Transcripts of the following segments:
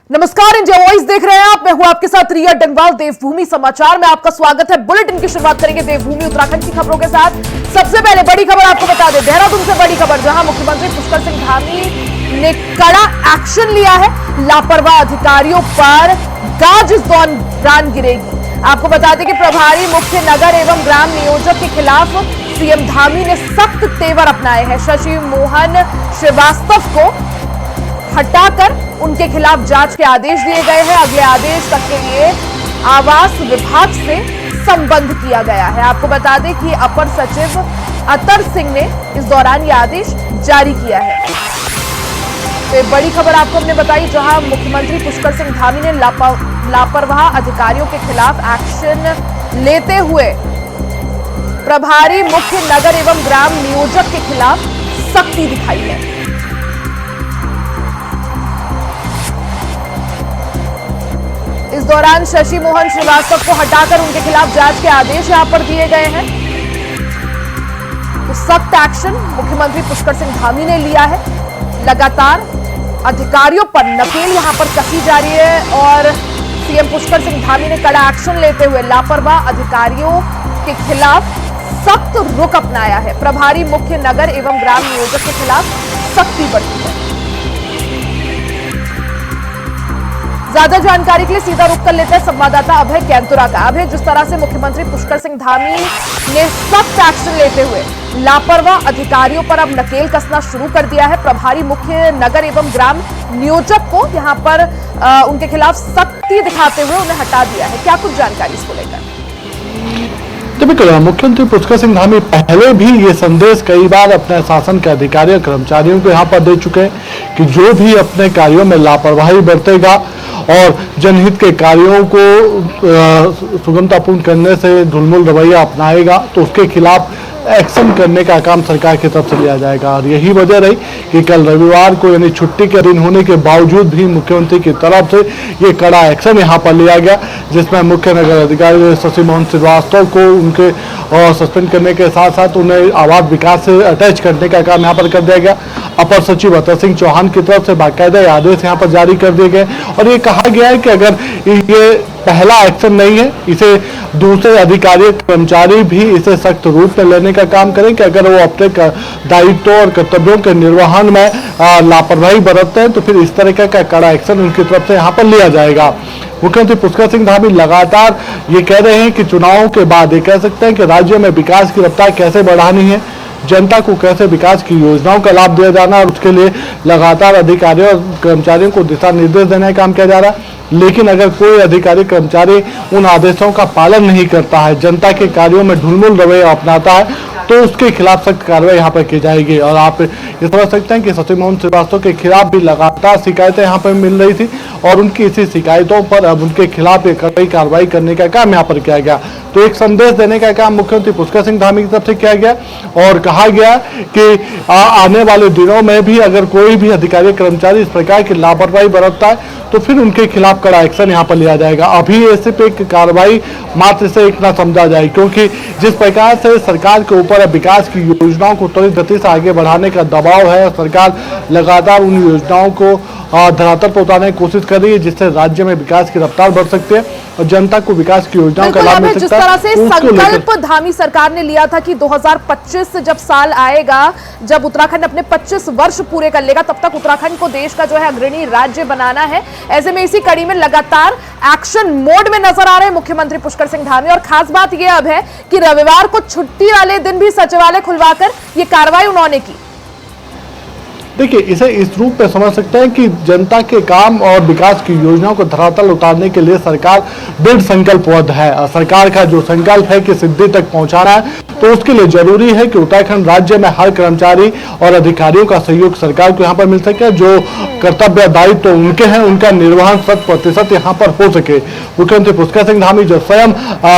नमस्कार, India voice देख रहे हैं आप। मैं हूं आपके साथ रिया डंगवाल। देवभूमि समाचार में आपका स्वागत है। बुलेटिन की शुरुआत करेंगे देवभूमि उत्तराखंड की खबरों के साथ। सबसे पहले बड़ी खबर आपको बता दें, देहरादून से बड़ी खबर, जहां मुख्यमंत्री पुष्कर सिंह धामी ने कड़ा एक्शन लिया है। लापरवाह अधिकारियों पर गाज इस दौरान गिरेगी। आपको बता दें कि प्रभारी मुख्य नगर एवं ग्राम नियोजक के खिलाफ सीएम धामी ने सख्त तेवर अपनाए हैं। शशि मोहन श्रीवास्तव को हटाकर उनके खिलाफ जांच के आदेश दिए गए हैं। अगले आदेश तक के लिए आवास विभाग से संबंध किया गया है। आपको बता दें कि अपर सचिव अतर सिंह ने इस दौरान यह आदेश जारी किया है। तो बड़ी खबर आपको हमने बताई, जहां मुख्यमंत्री पुष्कर सिंह धामी ने लापरवाह अधिकारियों के खिलाफ एक्शन लेते हुए प्रभारी मुख्य नगर एवं ग्राम नियोजक के खिलाफ सख्ती दिखाई है। इस दौरान शशि मोहन श्रीवास्तव को हटाकर उनके खिलाफ जांच के आदेश यहां पर दिए गए हैं। तो सख्त एक्शन मुख्यमंत्री पुष्कर सिंह धामी ने लिया है। लगातार अधिकारियों पर नकेल यहां पर कसी जा रही है और सीएम पुष्कर सिंह धामी ने कड़ा एक्शन लेते हुए लापरवाह अधिकारियों के खिलाफ सख्त रुख अपनाया है। प्रभारी मुख्य नगर एवं ग्राम नियोजक के खिलाफ सख्ती बरती है। ज्यादा जानकारी के लिए सीधा रुख कर लेते हैं संवाददाता अभय कैंतुरा का। अभय, जिस तरह से मुख्यमंत्री पुष्कर सिंह धामी ने सख्त एक्शन लेते हुए लापरवाह अधिकारियों पर अब नकेल कसना शुरू कर दिया है, प्रभारी मुख्य नगर एवं ग्राम नियोजक को यहां पर उनके खिलाफ सख्ती दिखाते हुए उन्हें हटा दिया है, क्या कुछ जानकारी इसको लेकर? मुख्यमंत्री पुष्कर सिंह धामी पहले भी ये संदेश कई बार अपने शासन के अधिकारियों कर्मचारियों को यहाँ पर दे चुके हैं कि जो भी अपने कार्यों में लापरवाही बरतेगा और जनहित के कार्यों को सुगमतापूर्ण करने से ढुलमुल रवैया अपनाएगा तो उसके खिलाफ एक्शन करने का काम सरकार की तरफ से लिया जाएगा। और यही वजह रही कि कल रविवार को यानी छुट्टी के दिन होने के बावजूद भी मुख्यमंत्री की तरफ से ये कड़ा एक्शन यहाँ पर लिया गया, जिसमें मुख्य नगर अधिकारी शशि मोहन श्रीवास्तव को उनके सस्पेंड करने के साथ साथ उन्हें आवास विकास से अटैच करने का काम यहाँ पर कर दिया गया। अपर सचिव अतर सिंह चौहान की तरफ से बाकायदा आदेश यहाँ पर जारी कर दिए गए और ये कहा गया है कि अगर ये पहला एक्शन नहीं है, इसे दूसरे अधिकारी कर्मचारी भी इसे सख्त रूप में लेने का काम करें कि अगर वो अपने दायित्व और कर्तव्यों के निर्वहन में लापरवाही बरतते हैं तो फिर इस तरह का कड़ा एक्शन उनकी तरफ से यहाँ पर लिया जाएगा। मुख्यमंत्री पुष्कर सिंह धामी लगातार ये कह रहे हैं कि चुनावों के बाद ये कह सकते हैं कि राज्य में विकास की रफ्तार कैसे बढ़ानी है, जनता को कैसे विकास की योजनाओं का लाभ दिया जाना और उसके लिए लगातार अधिकारियों और कर्मचारियों को दिशा निर्देश देने का काम किया जा रहा है। लेकिन अगर कोई अधिकारी कर्मचारी उन आदेशों का पालन नहीं करता है, जनता के कार्यों में ढुलमुल रवैया अपनाता है, तो उसके खिलाफ सख्त कार्रवाई यहाँ पर की जाएगी। और आप ये समझ सकते हैं कि शशि मोहन श्रीवास्तव के खिलाफ भी लगातार शिकायतें यहाँ पर मिल रही थी और उनकी इसी शिकायतों पर अब उनके खिलाफ एक कड़ी कार्रवाई करने का काम यहाँ पर किया गया। तो एक संदेश देने का काम मुख्यमंत्री पुष्कर सिंह धामी की तरफ से किया गया और कहा गया कि आने वाले दिनों में भी अगर कोई भी अधिकारी कर्मचारी इस प्रकार की लापरवाही बरतता है तो फिर उनके खिलाफ कड़ा एक्शन यहाँ पर लिया जाएगा। अभी ऐसे पे एक कार्रवाई मात्र से एक ना समझा जाए, क्योंकि जिस प्रकार से सरकार के ऊपर विकास की योजनाओं को त्वरित गति से आगे बढ़ाने का दबाव है, सरकार लगातार उन योजनाओं को धरातल पर उतारने की कोशिश कर रही है जिससे राज्य में विकास की रफ्तार बढ़ सकती है और जनता को विकास की योजनाओं का लाभ मिल सकता है। जिस तरह से संकल्प धामी सरकार ने लिया था कि 2025 जब साल आएगा, जब उत्तराखंड अपने 25 वर्ष पूरे कर लेगा, तब तक उत्तराखंड को देश का जो है अग्रणी राज्य बनाना है। ऐसे में इसी कड़ी में लगातार एक्शन मोड में नजर आ रहे हैं मुख्यमंत्री पुष्कर सिंह धामी। और खास बात यह अब है कि रविवार को छुट्टी वाले दिन भी सचिवालय खुलवाकर ये कार्रवाई उन्होंने की। देखिए, इसे इस रूप में समझ सकते हैं कि जनता के काम और विकास की योजनाओं को धरातल उतारने के लिए सरकार दृढ़ संकल्पबद्ध है। और सरकार का जो संकल्प है कि सिद्धि तक पहुंचाना है, तो उसके लिए जरूरी है कि उत्तराखंड राज्य में हर कर्मचारी और अधिकारियों का सहयोग सरकार को यहाँ पर मिल सके। जो कर्तव्य दायित्व तो उनके हैं, उनका निर्वहन 100% यहाँ पर हो सके। मुख्यमंत्री पुष्कर सिंह धामी जब स्वयं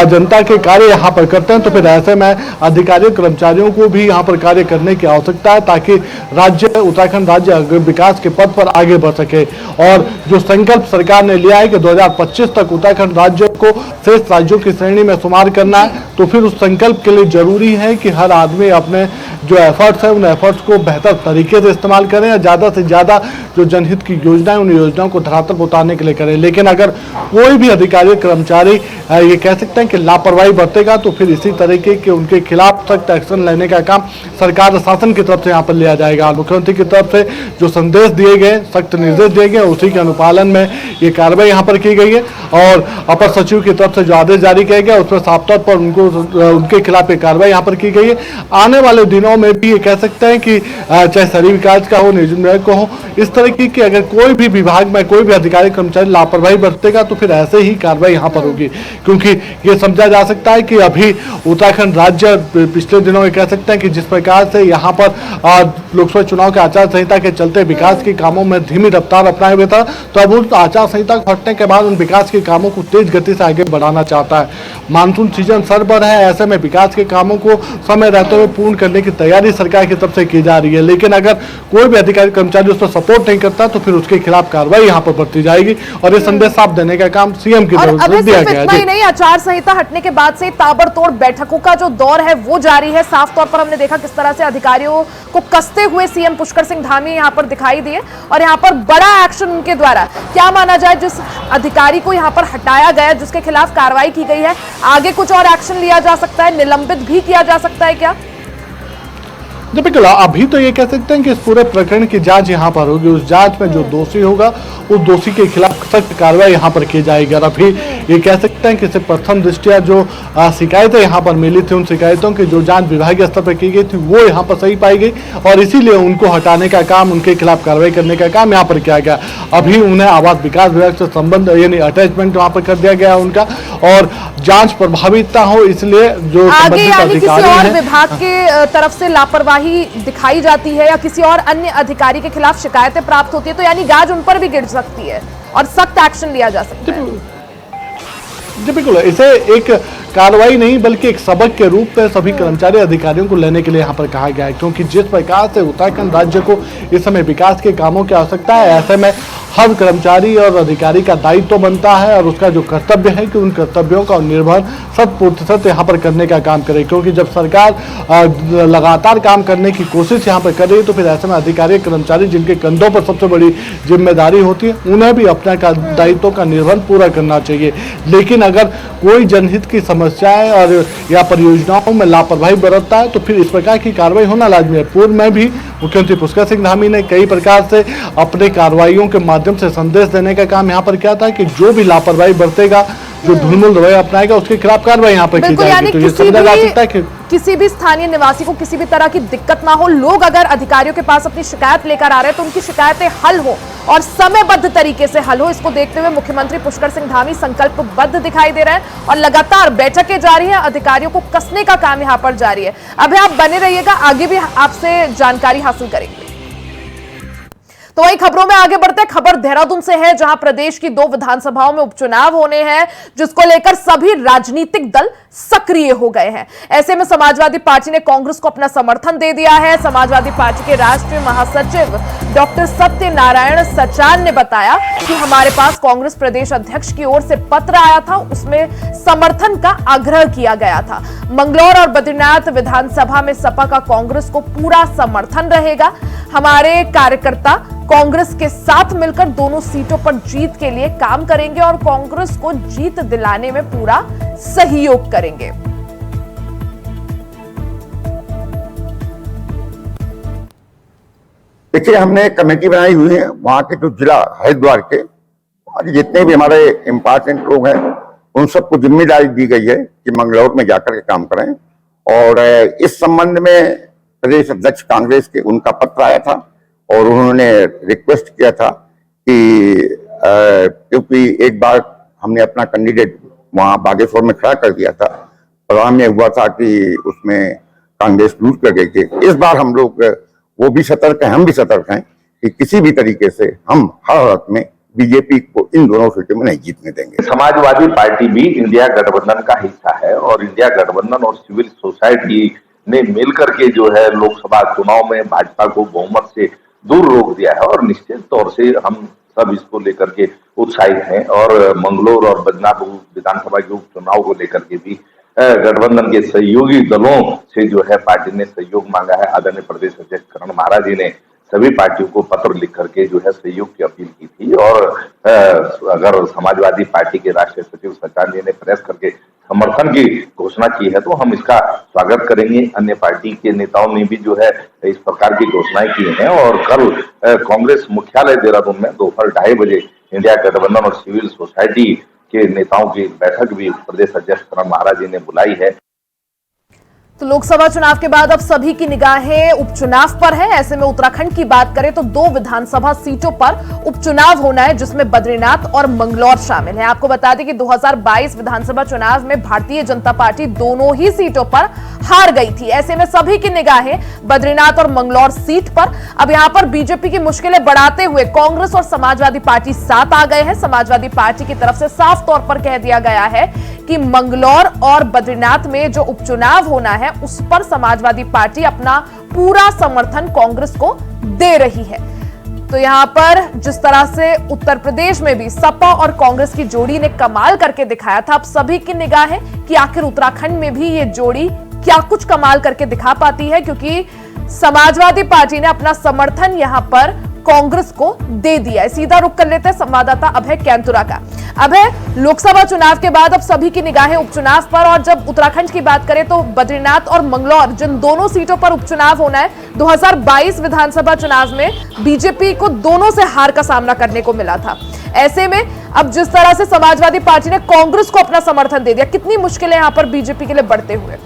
जनता के कार्य यहाँ पर करते हैं तो फिर ऐसे में अधिकारियों कर्मचारियों को भी यहाँ पर कार्य करने की आवश्यकता है ताकि राज्य उत्तराखंड राज्य विकास के पथ पर आगे बढ़ सके। और जो संकल्प सरकार ने लिया है कि 2025 तक उत्तराखंड राज्य को शेष राज्यों की श्रेणी में शुमार करना है, तो फिर उस संकल्प के लिए जरूरी है कि हर आदमी अपने जो एफर्ट्स है उन एफर्ट्स को बेहतर तरीके से इस्तेमाल करें और ज़्यादा से ज़्यादा जो जनहित की योजनाएं उन योजनाओं को धरातल पर उतारने के लिए करें। लेकिन अगर कोई भी अधिकारी कर्मचारी ये कह सकते हैं कि लापरवाही बरतेगा तो फिर इसी तरीके के उनके खिलाफ सख्त एक्शन लेने का काम सरकार शासन की तरफ से यहाँ पर लिया जाएगा। मुख्यमंत्री की तरफ से जो संदेश दिए गए, सख्त निर्देश दिए गए, उसी के अनुपालन में ये कार्रवाई यहाँ पर की गई है और अपर सचिव की तरफ से जो आदेश जारी किया गया उसमें साफ तौर पर उनके खिलाफ एक कार्रवाई यहाँ पर की गई है। आने वाले दिनों में भी ये कह सकते हैं कि चाहे शहरी विकास का हो, नियोजन विभाग का हो, इस तरह की अगर कोई भी विभाग में कोई भी अधिकारी कर्मचारी लापरवाही बरतेगा तो फिर ऐसे ही कार्रवाई यहाँ पर होगी, क्योंकि ये समझा जा सकता है कि अभी उत्तराखंड राज्य पिछले दिनों में कह सकते हैं कि जिस प्रकार से यहाँ पर लोकसभा चुनाव के आचार संहिता के चलते विकास के कामों में धीमी रफ्तार अपनाए हुए था, तो अब उस आचार संहिता को हटने के बाद उन विकास के कामों को तेज गति से आगे बढ़ाना चाहता है। मानसून सीजन सर पर है, ऐसे में विकास के कामों को समय रहते हुए पूर्ण करने की तैयारी सरकार की तरफ से की जा रही है। लेकिन अगर कोई भी अधिकारी कर्मचारी उस पर सपोर्ट नहीं करता तो फिर उसके खिलाफ कार्रवाई यहाँ पर बरती जाएगी और ये संदेश साफ देने का काम सीएम की तरफ से दिया गया है। नहीं, आचार संहिता हटने के बाद से ताबड़तोड़ बैठकों का जो दौर है वो जारी है। साफ तौर पर हमने देखा किस तरह से अधिकारियों को कसते हुए सीएम पुष्कर सिंह धामी यहाँ पर दिखाई दिए और यहाँ पर बड़ा एक्शन उनके द्वारा। क्या माना जाए, जिस अधिकारी को यहाँ पर हटाया गया, जिसके खिलाफ कार्रवाई की गई है, आगे कुछ और एक्शन लिया जा सकता है, निलंबित भी किया जा सकता है क्या? बिल्कुल, अभी तो ये कह सकते हैं कि इस पूरे प्रकरण की जांच यहाँ पर होगी। उस जांच में जो दोषी होगा उस दोषी के खिलाफ सख्त कार्रवाई यहाँ पर की जाएगी। और अभी ये कह सकते हैं कि इसे प्रथम दृष्टया जो शिकायतें यहाँ पर मिली थी, उन शिकायतों की जो जांच विभागीय स्तर पर की गई थी वो यहाँ पर सही पाई गई और इसीलिए उनको हटाने का काम, उनके खिलाफ कार्रवाई करने का काम यहाँ पर किया गया। अभी उन्हें आवास विकास विभाग से संबंध यानी अटैचमेंट वहाँ पर कर दिया गया उनका और जांच प्रभावित ना हो इसलिए जो आगे किसी और विभाग के तरफ से लापरवाही दिखाई जाती है या किसी और अन्य अधिकारी के खिलाफ शिकायतें प्राप्त होती है तो यानी गाज उन पर भी गिर सकती है और सख्त एक्शन लिया जा सकता है। जी बिल्कुल, इसे एक कार्रवाई नहीं बल्कि एक सबक के रूप में सभी कर्मचारी अधिकारियों को लेने के लिए यहाँ पर कहा गया है, क्योंकि जिस प्रकार से उत्तराखंड राज्य को इस समय विकास के कामों की आवश्यकता है, ऐसे में हर कर्मचारी और अधिकारी का दायित्व तो बनता है और उसका जो कर्तव्य है कि उन कर्तव्यों का निर्वहन 100% यहाँ पर करने का काम करे। क्योंकि जब सरकार लगातार काम करने की कोशिश यहाँ पर कर रही है तो फिर ऐसे में अधिकारी कर्मचारी जिनके कंधों पर सबसे बड़ी जिम्मेदारी होती है उन्हें भी अपने दायित्वों का निर्वहन पूरा करना चाहिए। लेकिन अगर कोई जनहित की समस्याएं और या परियोजनाओं में लापरवाही बरतता है तो फिर इस प्रकार की कार्रवाई होना लाजमी है। पूर्व में भी मुख्यमंत्री पुष्कर सिंह धामी ने कई प्रकार से अपने कार्रवाइयों के माध्यम से संदेश देने का काम यहाँ पर किया था कि जो भी लापरवाही बरतेगा, जो ढुलमुल रवैया अपनाएगा उसके खिलाफ कार्रवाई यहाँ पर की जाएगी। तो ये समझा जा सकता है कि किसी भी स्थानीय निवासी को किसी भी तरह की दिक्कत ना हो, लोग अगर अधिकारियों के पास अपनी शिकायत लेकर आ रहे हैं तो उनकी शिकायतें हल हो और समयबद्ध तरीके से हल हो। इसको देखते हुए मुख्यमंत्री पुष्कर सिंह धामी संकल्पबद्ध दिखाई दे रहे हैं और लगातार बैठकें जारी है, अधिकारियों को कसने का काम यहाँ पर जारी है। अभी आप बने रहिएगा, आगे भी आपसे जानकारी हासिल करेंगे। तो वही खबरों में आगे बढ़ते हैं। खबर देहरादून से है, जहां प्रदेश की 2 विधानसभाओं में उपचुनाव होने हैं, जिसको लेकर सभी राजनीतिक दल सक्रिय हो गए हैं। ऐसे में समाजवादी पार्टी ने कांग्रेस को अपना समर्थन दे दिया है। समाजवादी पार्टी के राष्ट्रीय महासचिव डॉक्टर सत्यनारायण सचान ने बताया कि हमारे पास कांग्रेस प्रदेश अध्यक्ष की ओर से पत्र आया था, उसमें समर्थन का आग्रह किया गया था। मंगलौर और बद्रीनाथ विधानसभा में सपा का कांग्रेस को पूरा समर्थन रहेगा। हमारे कार्यकर्ता कांग्रेस के साथ मिलकर दोनों सीटों पर जीत के लिए काम करेंगे और कांग्रेस को जीत दिलाने में पूरा सहयोग करेंगे। देखिए, हमने कमेटी बनाई हुई है, वहां के जो जिला हरिद्वार के और जितने भी हमारे इम्पोर्टेंट लोग हैं उन सबको जिम्मेदारी दी गई है कि मंगलौर में जाकर के काम करें। और इस संबंध में प्रदेश अध्यक्ष कांग्रेस के उनका पत्र आया था और उन्होंने रिक्वेस्ट किया था कि क्योंकि एक बार हमने अपना कैंडिडेट वहां बागेश्वर में खड़ा कर दिया था, परिणाम ये हुआ था कि उसमें कांग्रेस लूज कर गई थी। इस बार हम लोग वो भी सतर्क हैं, हम भी सतर्क हैं कि किसी भी तरीके से हम हर हालत में बीजेपी को इन दोनों सीटों में नहीं जीतने देंगे। समाजवादी पार्टी भी इंडिया गठबंधन का हिस्सा है और इंडिया गठबंधन और सिविल सोसाइटी ने मिलकर के जो है लोकसभा चुनाव में भाजपा को बहुमत से दूर रोक दिया है और निश्चित तौर से हम सब इसको लेकर के उत्साहित हैं और मंगलौर और बदनापुर विधानसभा के उपचुनाव को लेकर के भी गठबंधन के सहयोगी दलों से जो है पार्टी ने सहयोग मांगा है। आदरणीय प्रदेश अध्यक्ष करण महाराज जी ने सभी पार्टियों को पत्र लिख करके जो है सहयोग की अपील की थी और अगर समाजवादी पार्टी के राष्ट्रीय सचिव सचान जी ने प्रेस करके समर्थन की घोषणा की है तो हम इसका स्वागत करेंगे। अन्य पार्टी के नेताओं ने भी जो है इस प्रकार की घोषणाएं की हैं और कल कांग्रेस मुख्यालय देहरादून में दोपहर 2:30 बजे इंडिया गठबंधन और सिविल सोसाइटी के नेताओं की बैठक भी प्रदेश अध्यक्ष करण महाराज जी ने बुलाई है। तो लोकसभा चुनाव के बाद अब सभी की निगाहें उपचुनाव पर है। ऐसे में उत्तराखंड की बात करें तो 2 विधानसभा सीटों पर उपचुनाव होना है, जिसमें बद्रीनाथ और मंगलौर शामिल है। आपको बता दें कि 2022 विधानसभा चुनाव में भारतीय जनता पार्टी दोनों ही सीटों पर हार गई थी। ऐसे में सभी की निगाहें बद्रीनाथ और मंगलौर सीट पर। अब यहां पर बीजेपी की मुश्किलें बढ़ाते हुए कांग्रेस और समाजवादी पार्टी साथ आ गए हैं। समाजवादी पार्टी की तरफ से साफ तौर पर कह दिया गया है कि मंगलौर और बद्रीनाथ में जो उपचुनाव होना है उस पर समाजवादी पार्टी अपना पूरा समर्थन कांग्रेस को दे रही है। तो यहां पर जिस तरह से उत्तर प्रदेश में भी सपा और कांग्रेस की जोड़ी ने कमाल करके दिखाया था, अब सभी की निगाह है कि आखिर उत्तराखंड में भी ये जोड़ी क्या कुछ कमाल करके दिखा पाती है, क्योंकि समाजवादी पार्टी ने अपना समर्थन यहां पर कांग्रेस को दे दिया है। सीधा रुख कर लेते हैं संवाददाता अभय कैंतुरा का। अभय, लोकसभा चुनाव के बाद अब सभी की निगाहें उपचुनाव पर, और जब उत्तराखंड की बात करें तो बद्रीनाथ और मंगलौर जिन दोनों सीटों पर उपचुनाव होना है, 2022 विधानसभा चुनाव में बीजेपी को दोनों से हार का सामना करने को मिला था। ऐसे में अब जिस तरह से समाजवादी पार्टी ने कांग्रेस को अपना समर्थन दे दिया, कितनी मुश्किलें यहां पर बीजेपी के लिए बढ़ते हुए?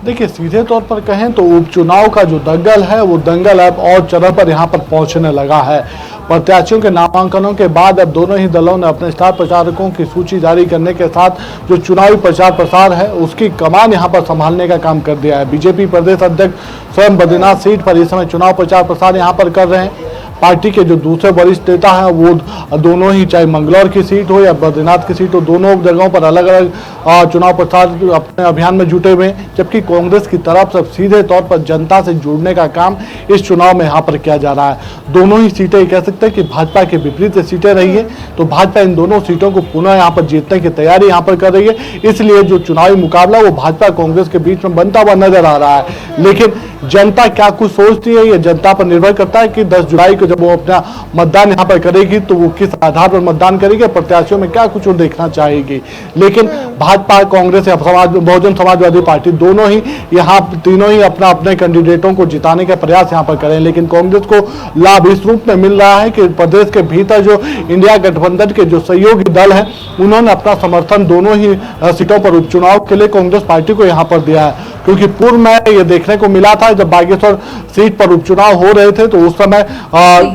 देखिए, सीधे तौर पर कहें तो उपचुनाव का जो दंगल है वो दंगल अब और चरम पर यहाँ पर पहुंचने लगा है। प्रत्याशियों के नामांकनों के बाद अब दोनों ही दलों ने अपने स्टार प्रचारकों की सूची जारी करने के साथ जो चुनावी प्रचार प्रसार है उसकी कमान यहाँ पर संभालने का काम कर दिया है। बीजेपी प्रदेश अध्यक्ष स्वयं बद्रीनाथ सीट पर इस समय चुनाव प्रचार प्रसार यहाँ पर कर रहे हैं। पार्टी के जो दूसरे वरिष्ठ नेता हैं वो दोनों ही, चाहे मंगलौर की सीट हो या बद्रीनाथ की सीट हो, दोनों जगहों पर अलग अलग चुनाव प्रचार अपने अभियान में जुटे हुए हैं। जबकि कांग्रेस की तरफ से सीधे तौर पर जनता से जुड़ने का काम इस चुनाव में यहाँ पर किया जा रहा है। दोनों ही सीटें कह सकते हैं कि भाजपा के विपरीत सीटें रही है, तो भाजपा इन दोनों सीटों को पुनः यहाँ पर जीतने की तैयारी यहाँ पर कर रही है। इसलिए जो चुनावी मुकाबला वो भाजपा कांग्रेस के बीच में बनता हुआ नजर आ रहा है। लेकिन जनता क्या कुछ सोचती है, ये जनता पर निर्भर करता है कि 10 जुलाई को जब वो अपना मतदान यहाँ पर करेगी तो वो किस आधार पर मतदान करेगी, प्रत्याशियों में क्या कुछ वो देखना चाहेगी। लेकिन भाजपा, कांग्रेस या बहुजन समाजवादी पार्टी दोनों ही यहाँ तीनों ही अपना अपने कैंडिडेटों को जिताने का प्रयास यहाँ पर करें। लेकिन कांग्रेस को लाभ इस रूप में मिल रहा है कि प्रदेश के भीतर जो इंडिया गठबंधन के जो सहयोगी दल है उन्होंने अपना समर्थन दोनों ही सीटों पर उपचुनाव के लिए कांग्रेस पार्टी को यहाँ पर दिया है। क्योंकि पूर्व में ये देखने को मिला था जब बागेश्वर सीट पर उपचुनाव हो रहे थे तो उस समय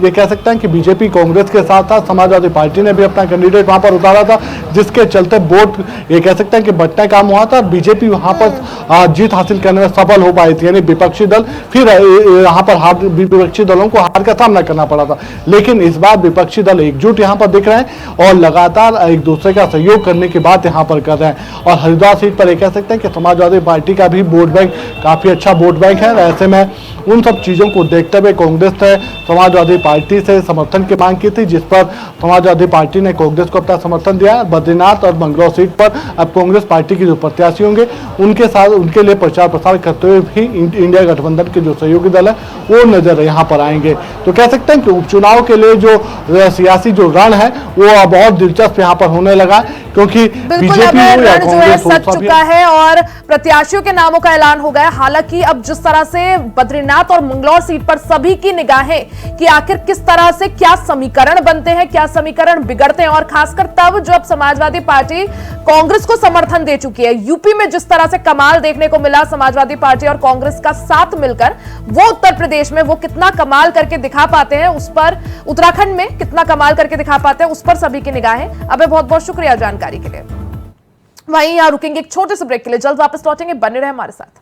ये कह सकते हैं कि बीजेपी कांग्रेस के साथ साथ समाजवादी पार्टी ने भी अपना कैंडिडेट वहां पर उतारा था, जिसके चलते वोट ये कह सकते हैं कि बंटने काम हुआ था और बीजेपी वहां पर जीत हासिल करने में सफल हो पाई थी। यानी विपक्षी दल फिर यहाँ पर विपक्षी दलों को हार का सामना करना पड़ा था। लेकिन इस बार विपक्षी दल एकजुट यहाँ पर दिख रहे हैं और लगातार एक दूसरे का सहयोग करने की बात यहाँ पर कर रहे हैं। और हरिद्वार सीट पर ये कह सकते हैं कि समाजवादी पार्टी का भी वोट बैंक काफी अच्छा वोट बैंक है। ऐसे में उन सब चीजों को देखते हुए कांग्रेस ने समाजवादी पार्टी से समर्थन की मांग की थी, जिस पर समाजवादी पार्टी ने कांग्रेस को अपना समर्थन दिया। बद्रीनाथ और मंगलौर सीट पर अब कांग्रेस पार्टी के जो प्रत्याशी होंगे उनके साथ उनके लिए प्रचार प्रसार करते हुए भी इंडिया गठबंधन के जो सहयोगी दल है वो नजर यहाँ पर आएंगे। तो कह सकते हैं कि उपचुनाव के लिए जो सियासी जो रण है वो अब और दिलचस्प यहाँ पर होने लगा है, क्योंकि बीजेपी जो है सच चुका है और प्रत्याशियों के नामों का ऐलान हो गया। हालांकि अब जिस तरह से बद्रीनाथ और मंगलौर सीट पर सभी की निगाहें कि आखिर किस तरह से क्या समीकरण बनते हैं, क्या समीकरण बिगड़ते हैं, और खासकर तब जब समाजवादी पार्टी कांग्रेस को समर्थन दे चुकी है। यूपी में जिस तरह से कमाल देखने को मिला समाजवादी पार्टी और कांग्रेस का साथ मिलकर, वो उत्तर प्रदेश में वो कितना कमाल करके दिखा पाते हैं, उस पर उत्तराखंड में कितना कमाल करके दिखा पाते हैं, उस पर सभी की निगाहें। अबे बहुत बहुत शुक्रिया जानकारी के लिए। वहीं यहां रुकेंगे एक छोटे से ब्रेक के लिए, जल्द वापस लौटेंगे, बने रहे हमारे साथ।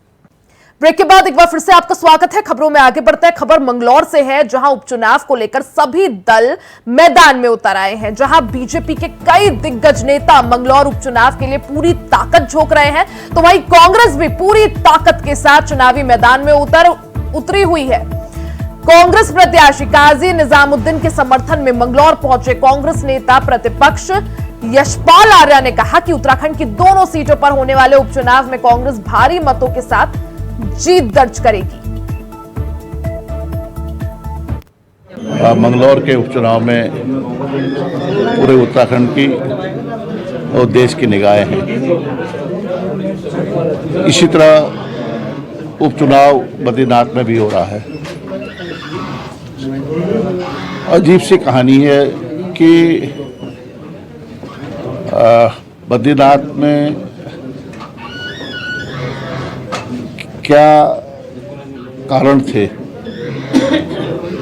ब्रेक के बाद एक बार फिर से आपका स्वागत है। खबरों में आगे बढ़ते हैं। खबर मंगलौर से है, जहां उपचुनाव को लेकर सभी दल मैदान में उतर आए हैं। जहां बीजेपी के कई दिग्गज नेता मंगलौर उपचुनाव के लिए पूरी ताकत झोंक रहे हैं, तो वहीं कांग्रेस भी पूरी ताकत के साथ चुनावी मैदान में उतरी हुई है। कांग्रेस प्रत्याशी काजी निजामुद्दीन के समर्थन में मंगलौर पहुंचे कांग्रेस नेता प्रतिपक्ष यशपाल आर्या ने कहा कि उत्तराखंड की दोनों सीटों पर होने वाले उपचुनाव में कांग्रेस भारी मतों के साथ जीत दर्ज करेगी। मंगलौर के उपचुनाव में पूरे उत्तराखंड की और देश की निगाहें हैं। इसी तरह उपचुनाव बद्रीनाथ में भी हो रहा है। अजीब सी कहानी है कि बद्रीनाथ में क्या कारण थे,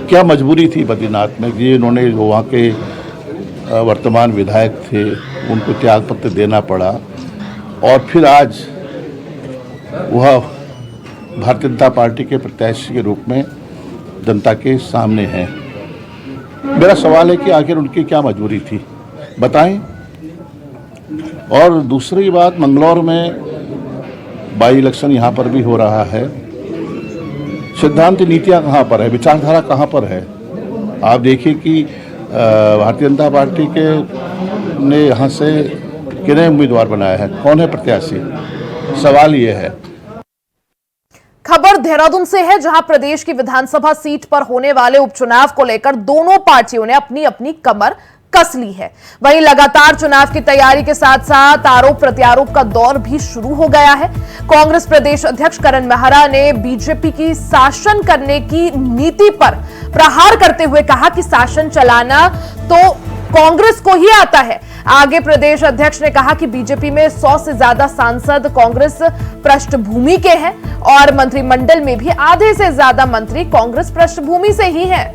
क्या मजबूरी थी बद्रीनाथ में कि इन्होंने जो वहाँ के वर्तमान विधायक थे उनको त्यागपत्र देना पड़ा और फिर आज वह भारतीय जनता पार्टी के प्रत्याशी के रूप में जनता के सामने हैं। मेरा सवाल है कि आखिर उनकी क्या मजबूरी थी, बताएं। और दूसरी बात, मंगलौर में बाई इलेक्शन यहाँ पर भी हो रहा है। सिद्धांत नीतियाँ कहाँ पर है, विचारधारा कहाँ पर है? आप देखिए कि भारतीय जनता पार्टी के ने यहाँ से किन्हें उम्मीदवार बनाया है, कौन है प्रत्याशी? सवाल ये है। खबर देहरादून से है, जहां प्रदेश की विधानसभा सीट पर होने वाले उपचुनाव को लेकर दोनों पार्टियों ने अपनी अपनी कमर कस ली है। वहीं लगातार चुनाव की तैयारी के साथ साथ आरोप प्रत्यारोप का दौर भी शुरू हो गया है। कांग्रेस प्रदेश अध्यक्ष करण मेहरा ने बीजेपी की शासन करने की नीति पर प्रहार करते हुए कहा कि शासन चलाना तो कांग्रेस को ही आता है। आगे प्रदेश अध्यक्ष ने कहा कि बीजेपी में 100 से ज्यादा सांसद कांग्रेस पृष्ठभूमि के हैं और मंत्रिमंडल में भी आधे से ज्यादा मंत्री कांग्रेस पृष्ठभूमि से ही हैं।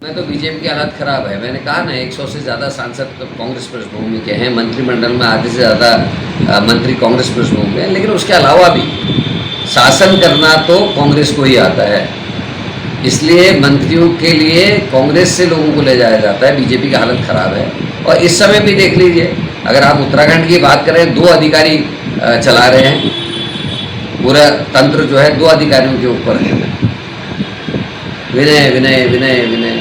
मैं तो बीजेपी की हालत खराब है। मैंने कहा ना, 100 से ज़्यादा सांसद कांग्रेस पृष्ठभूमि के हैं, मंत्रिमंडल में आधे से ज़्यादा मंत्री कांग्रेस पृष्ठभूमि के हैं, लेकिन उसके अलावा भी शासन करना तो कांग्रेस को ही आता है। इसलिए मंत्रियों के लिए कांग्रेस से लोगों को ले जाया जाता है। बीजेपी की हालत खराब है। और इस समय भी देख लीजिए, अगर आप उत्तराखंड की बात करें, 2 अधिकारी चला रहे हैं, पूरा तंत्र जो है 2 अधिकारियों के ऊपर है, विनय विनय विनय विनय,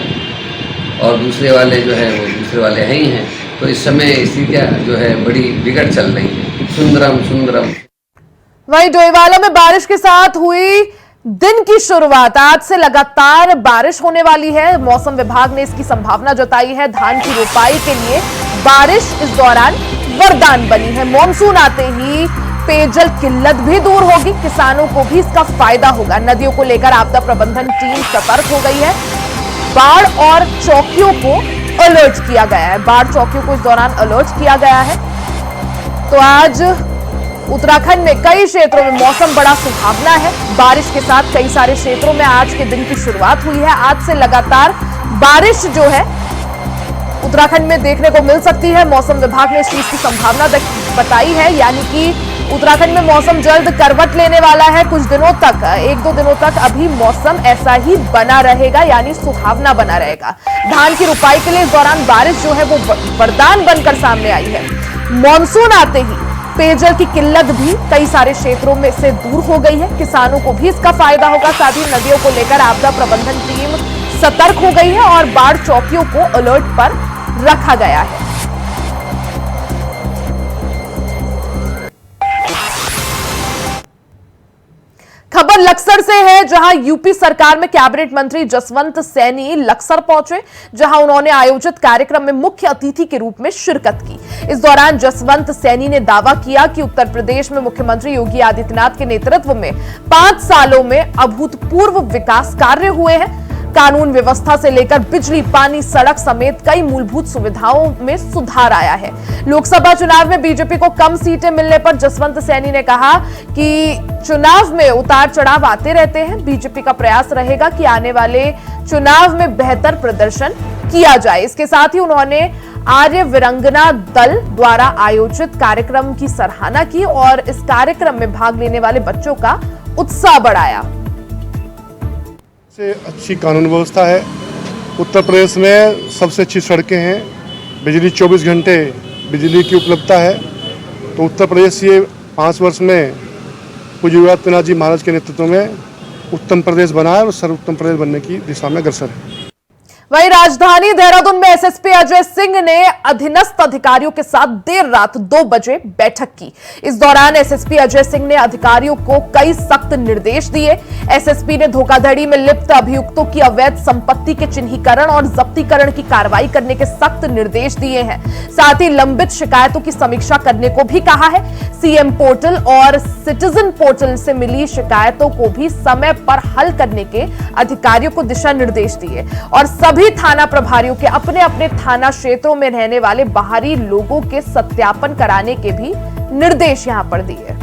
और दूसरे वाले जो है वो दूसरे वाले हैं ही हैं। तो इस समय स्थितियाँ जो है बड़ी बिगड़ चल रही है। सुंदरम सुंदरम। वहीं डोईवाला में बारिश के साथ हुई दिन की शुरुआत। आज से लगातार बारिश होने वाली है। मौसम विभाग ने इसकी संभावना जताई है। धान की रोपाई के लिए बारिश इस दौरान वरदान बनी है। मॉनसून आते ही पेयजल किल्लत भी दूर होगी, किसानों को भी इसका फायदा होगा। नदियों को लेकर आपदा प्रबंधन टीम सतर्क हो गई है। बाढ़ और चौकियों को अलर्ट किया गया है। बाढ़ चौकियों को इस दौरान अलर्ट किया गया है। तो आज उत्तराखंड में कई क्षेत्रों में मौसम बड़ा सुहावना है। बारिश के साथ कई सारे क्षेत्रों में आज के दिन की शुरुआत हुई है। आज से लगातार बारिश जो है उत्तराखंड में देखने को मिल सकती है। मौसम विभाग ने इस चीज की संभावना बताई है, यानी कि उत्तराखंड में मौसम जल्द करवट लेने वाला है। कुछ दिनों तक, 1-2 दिनों तक अभी मौसम ऐसा ही बना रहेगा, यानी सुहावना बना रहेगा। धान की रुपाई के लिए इस दौरान बारिश जो है वो वरदान बनकर सामने आई है। मॉनसून आते ही पेयजल की किल्लत भी कई सारे क्षेत्रों में से दूर हो गई है। किसानों को भी इसका फायदा होगा। साथ ही नदियों को लेकर आपदा प्रबंधन टीम सतर्क हो गई है और बाढ़ चौकियों को अलर्ट पर रखा गया है। खबर लक्सर से है, जहां यूपी सरकार में कैबिनेट मंत्री जसवंत सैनी लक्सर पहुंचे, जहां उन्होंने आयोजित कार्यक्रम में मुख्य अतिथि के रूप में शिरकत की। इस दौरान जसवंत सैनी ने दावा किया कि उत्तर प्रदेश में मुख्यमंत्री योगी आदित्यनाथ के नेतृत्व में 5 सालों में अभूतपूर्व विकास कार्य हुए हैं। कानून व्यवस्था से लेकर बिजली, पानी, सड़क समेत कई मूलभूत सुविधाओं में सुधार आया है। लोकसभा चुनाव में बीजेपी को कम सीटें मिलने पर जसवंत सैनी ने कहा कि चुनाव में उतार चढ़ाव आते रहते हैं। बीजेपी का प्रयास रहेगा कि आने वाले चुनाव में बेहतर प्रदर्शन किया जाए। इसके साथ ही उन्होंने आर्य वीरांगना दल द्वारा आयोजित कार्यक्रम की सराहना की और इस कार्यक्रम में भाग लेने वाले बच्चों का उत्साह बढ़ाया। से अच्छी कानून व्यवस्था है। उत्तर प्रदेश में सबसे अच्छी सड़कें हैं। बिजली 24 घंटे बिजली की उपलब्धता है। तो उत्तर प्रदेश ये 5 वर्ष में पूज्य योगी आदित्यनाथ जी महाराज के नेतृत्व में उत्तम प्रदेश बना है और सर्वोत्तम प्रदेश बनने की दिशा में अग्रसर है। वहीं राजधानी देहरादून में एसएसपी अजय सिंह ने अधीनस्थ अधिकारियों के साथ देर रात 2 बजे बैठक की। इस दौरान एसएसपी अजय सिंह ने अधिकारियों को कई सख्त निर्देश दिए। एसएसपी ने धोखाधड़ी में लिप्त अभियुक्तों की अवैध संपत्ति के चिन्हीकरण और जब्तीकरण की कार्रवाई करने के सख्त निर्देश दिए हैं। साथ ही लंबित शिकायतों की समीक्षा करने को भी कहा है। सीएम पोर्टल और सिटीजन पोर्टल से मिली शिकायतों को भी समय पर हल करने के अधिकारियों को दिशा निर्देश दिए और सभी थाना प्रभारियों के अपने अपने थाना क्षेत्रों में रहने वाले बाहरी लोगों के सत्यापन कराने के भी निर्देश यहां पर दिए।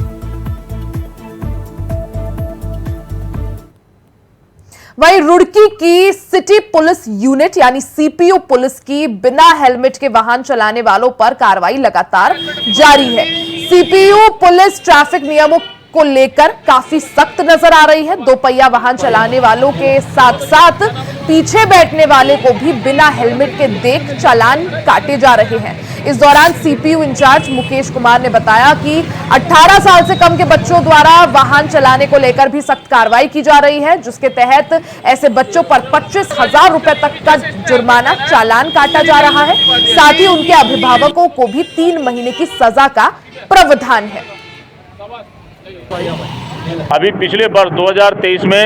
वहीं रुड़की की सिटी पुलिस यूनिट यानी सीपीयू पुलिस की बिना हेलमेट के वाहन चलाने वालों पर कार्रवाई लगातार जारी है। सीपीयू पुलिस ट्रैफिक नियमों को लेकर काफी सख्त नजर आ रही है। 2 पहिया वाहन चलाने वालों के साथ साथ पीछे बैठने वाले को भी बिना हेलमेट के देख चालान काटे जा रहे हैं। इस दौरान सीपीयू इंचार्ज मुकेश कुमार ने बताया कि 18 साल से कम के बच्चों द्वारा वाहन चलाने को लेकर भी सख्त कार्रवाई की जा रही है, जिसके तहत ऐसे बच्चों पर 25,000 रुपए तक का जुर्माना चालान काटा जा रहा है। साथ ही उनके अभिभावकों को भी 3 महीने की सजा का प्रावधान है। अभी पिछले वर्ष 2023 में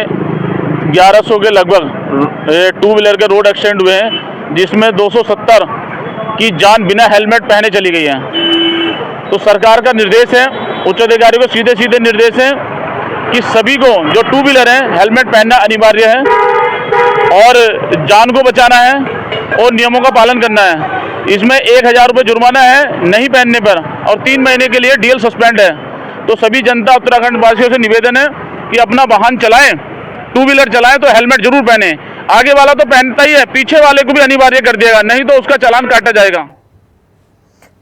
1100 के लगभग 2 व्हीलर के रोड एक्सीडेंट हुए हैं, जिसमें 270 की जान बिना हेलमेट पहने चली गई है। तो सरकार का निर्देश है, उच्च अधिकारी को सीधे सीधे निर्देश है कि सभी को जो 2 व्हीलर हैं हेलमेट पहनना अनिवार्य है और जान को बचाना है और नियमों का पालन करना है। इसमें 1000 रुपये जुर्माना है नहीं पहनने पर और 3 महीने के लिए डीएल सस्पेंड है। तो सभी जनता उत्तराखंड वासियों से निवेदन है कि अपना वाहन चलाएं, 2 व्हीलर चलाएं तो हेलमेट जरूर पहने। आगे वाला तो पहनता ही है, पीछे वाले को भी अनिवार्य कर दिएगा, नहीं तो उसका चालान काटा जाएगा।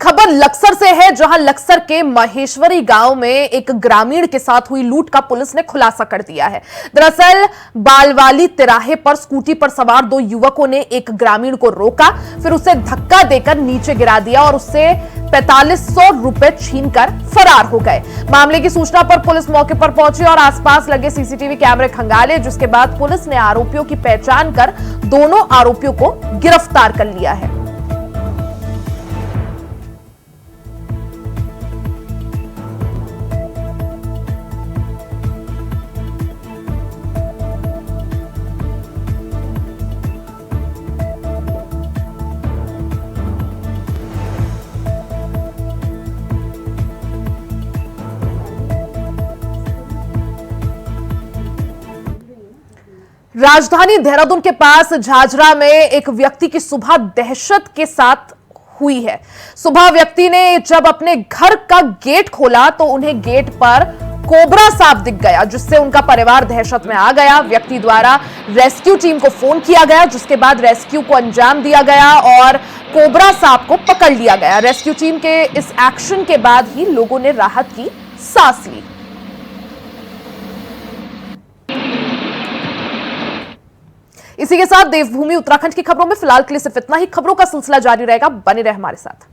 खबर लक्सर से है, जहां लक्सर के महेश्वरी गांव में एक ग्रामीण के साथ हुई लूट का पुलिस ने खुलासा कर दिया है। दरअसल बालवाली तिराहे पर स्कूटी पर सवार 2 युवकों ने एक ग्रामीण को रोका, फिर उसे धक्का देकर नीचे गिरा दिया और उससे 4500 रुपए छीनकर फरार हो गए। मामले की सूचना पर पुलिस मौके पर पहुंची और आसपास लगे सीसीटीवी कैमरे खंगाले, जिसके बाद पुलिस ने आरोपियों की पहचान कर दोनों आरोपियों को गिरफ्तार कर लिया है। राजधानी देहरादून के पास झाझरा में एक व्यक्ति की सुबह दहशत के साथ हुई है। सुबह व्यक्ति ने जब अपने घर का गेट खोला तो उन्हें गेट पर कोबरा सांप दिख गया, जिससे उनका परिवार दहशत में आ गया। व्यक्ति द्वारा रेस्क्यू टीम को फोन किया गया, जिसके बाद रेस्क्यू को अंजाम दिया गया और कोबरा सांप को पकड़ लिया गया। रेस्क्यू टीम के इस एक्शन के बाद ही लोगों ने राहत की सांस ली। इसी के साथ देवभूमि उत्तराखंड की खबरों में फिलहाल के लिए सिर्फ इतना ही। खबरों का सिलसिला जारी रहेगा, बने रहे हमारे साथ।